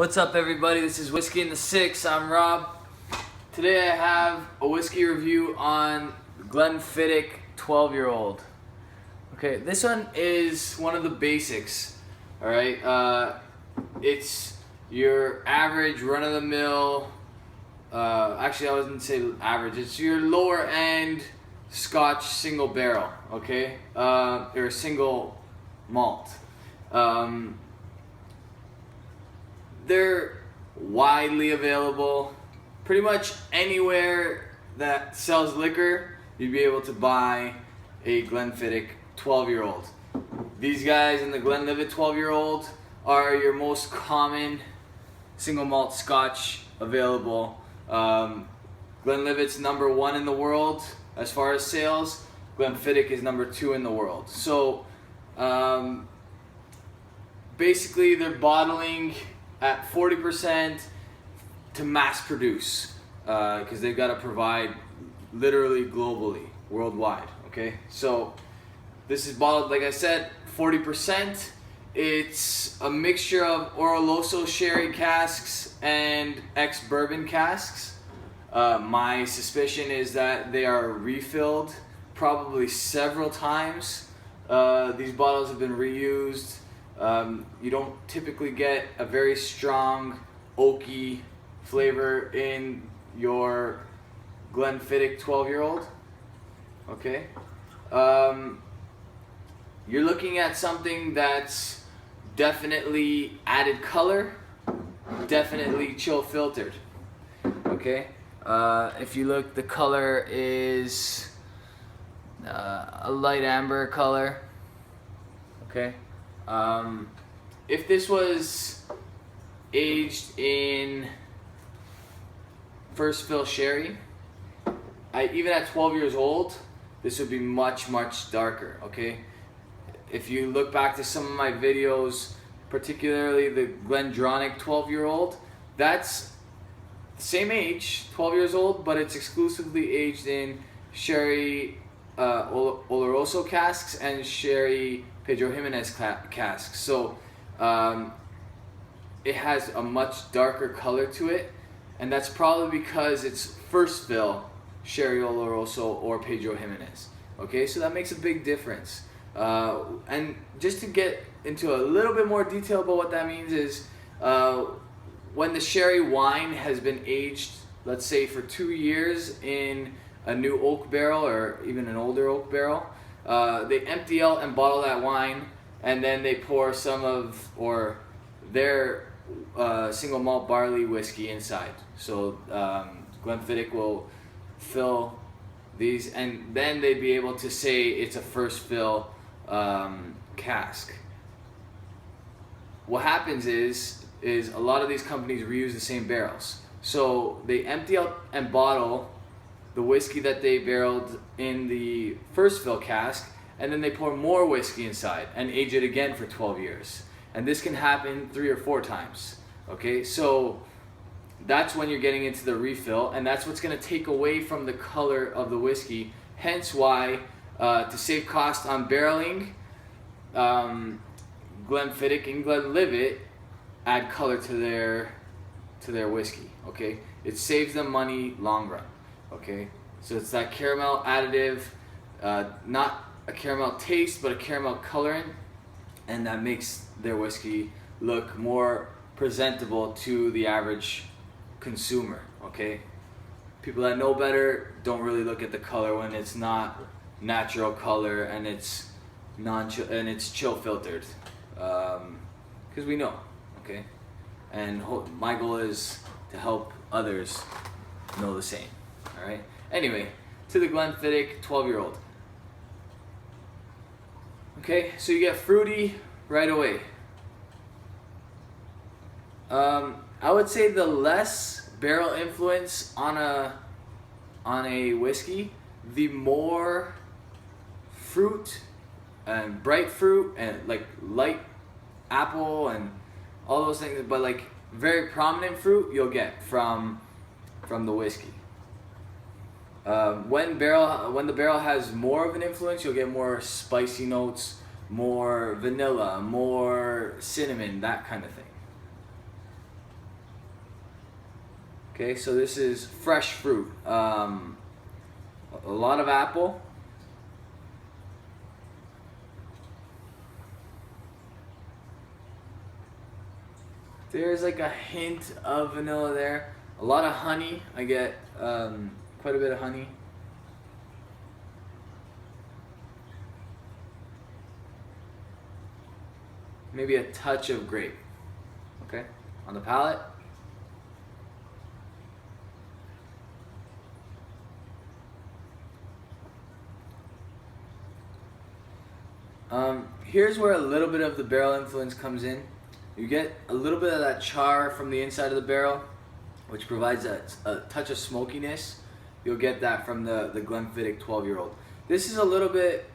What's up, everybody? This is Whiskey in the Six. I'm Rob. Today I have a whiskey review on Glenfiddich 12-year-old. Okay, this one is one of the basics. All right, it's your average run-of-the-mill. Actually, I wouldn't say average. It's your lower-end Scotch single barrel. Okay, or single malt. They're widely available. Pretty much anywhere that sells liquor, you'd be able to buy a Glenfiddich 12-year-old. These guys in the Glenlivet 12-year-old are your most common single malt Scotch available. Glenlivet's #1 in the world as far as sales. Glenfiddich is #2 in the world. So basically they're bottling at 40% to mass produce, because they've got to provide literally globally, worldwide. Okay, so this is bottled, like I said, 40%. It's a mixture of Oloroso sherry casks and ex-bourbon casks. My suspicion is that they are refilled probably several times. These bottles have been reused. You don't typically get a very strong oaky flavor in your Glenfiddich 12-year-old. Okay, you're looking at something that's definitely added color, definitely chill filtered. Okay, if you look, the color is a light amber color. Okay. If this was aged in first fill sherry, even at 12 years old, this would be much darker. Okay, if you look back to some of my videos, particularly the Glendronach 12-year-old, that's the same age, 12 years old, but it's exclusively aged in sherry Oloroso casks and sherry Pedro Jimenez casks. So it has a much darker color to it, and that's probably because it's first fill sherry Oloroso or Pedro Jimenez. Okay, so that makes a big difference. And just to get into a little bit more detail about what that means is when the sherry wine has been aged, let's say for 2 years in a new oak barrel or even an older oak barrel, they empty out and bottle that wine, and then they pour some of their single malt barley whiskey inside. So Glenfiddich will fill these, and then they'd be able to say it's a first fill cask. What happens is a lot of these companies reuse the same barrels. So they empty out and bottle the whiskey that they barreled in the first fill cask, and then they pour more whiskey inside and age it again for 12 years. And this can happen 3 or 4 times. Okay, so that's when you're getting into the refill, and that's what's going to take away from the color of the whiskey. Hence why, to save cost on barreling, Glenfiddich and Glenlivet add color to their whiskey. Okay, it saves them money long run. Okay, so it's that caramel additive, not a caramel taste, but a caramel coloring, and that makes their whiskey look more presentable to the average consumer. Okay, people that know better don't really look at the color when it's not natural color and it's chill filtered, because we know. Okay, and my goal is to help others know the same. All right. Anyway, to the Glenfiddich 12-year-old. Okay, so you get fruity right away. I would say the less barrel influence on a whiskey, the more fruit and bright fruit and like light apple and all those things, but like very prominent fruit you'll get from the whiskey. When the barrel has more of an influence, you'll get more spicy notes, more vanilla, more cinnamon, that kind of thing. Okay, so this is fresh fruit. A lot of apple. There's like a hint of vanilla there. A lot of honey. I get quite a bit of honey. Maybe a touch of grape. Okay, on the palate. Here's where a little bit of the barrel influence comes in. You get a little bit of that char from the inside of the barrel, which provides a touch of smokiness. You'll get that from the Glenfiddich 12-year-old. This is a little bit,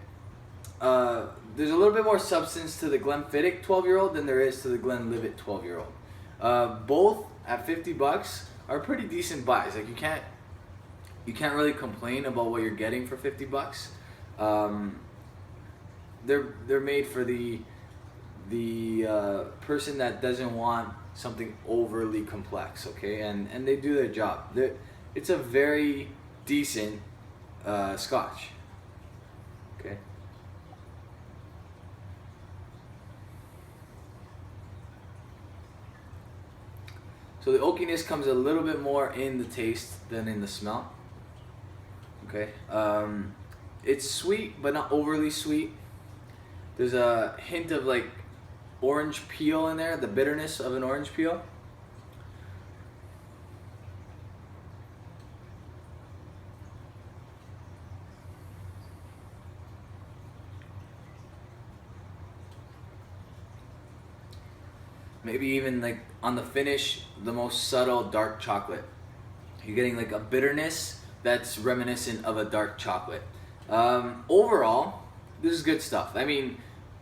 there's a little bit more substance to the Glenfiddich 12-year-old than there is to the Glenlivet 12-year-old. Both at $50 are pretty decent buys. Like you can't really complain about what you're getting for $50. They're made for the person that doesn't want something overly complex, okay, and they do their job. It's a very decent scotch, okay. So the oakiness comes a little bit more in the taste than in the smell, okay. It's sweet but not overly sweet. There's a hint of like orange peel in there, the bitterness of an orange peel. Maybe even like on the finish, the most subtle dark chocolate. You're getting like a bitterness that's reminiscent of a dark chocolate. Overall, this is good stuff. I mean,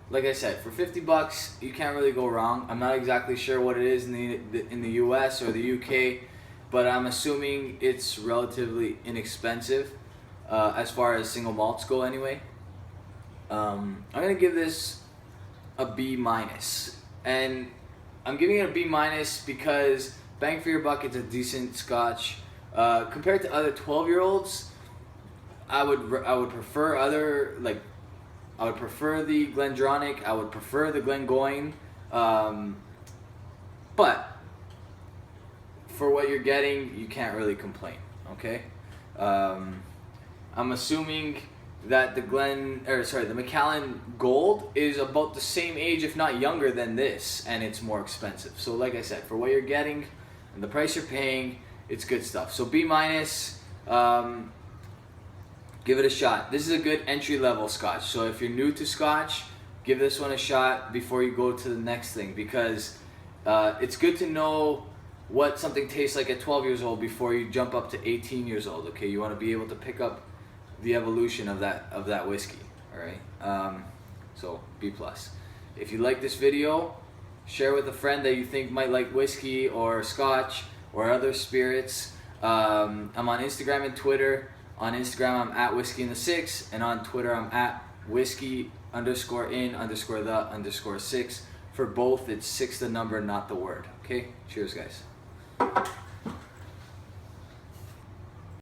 like I said, for $50, you can't really go wrong. I'm not exactly sure what it is in the US or the UK, but I'm assuming it's relatively inexpensive as far as single malts go anyway. I'm gonna give this a B-, and I'm giving it a B- because bang for your buck, it's a decent scotch. Compared to other 12-year-olds, I would prefer I would prefer the Glendronach, I would prefer the Glengoyne, but for what you're getting, you can't really complain, okay? I'm assuming that the Macallan Gold is about the same age, if not younger than this, and it's more expensive. So like I said, for what you're getting and the price you're paying, it's good stuff. So B-, give it a shot. This is a good entry-level scotch. So if you're new to scotch, give this one a shot before you go to the next thing, because it's good to know what something tastes like at 12 years old before you jump up to 18 years old. Okay, you want to be able to pick up the evolution of that whiskey. All right. So B+. If you like this video, share with a friend that you think might like whiskey or scotch or other spirits. I'm on Instagram and Twitter. On Instagram, I'm at Whisky_in_the6, and on Twitter, I'm at Whisky_in_the_6. For both, it's 6 the number, not the word. Okay? Cheers, guys.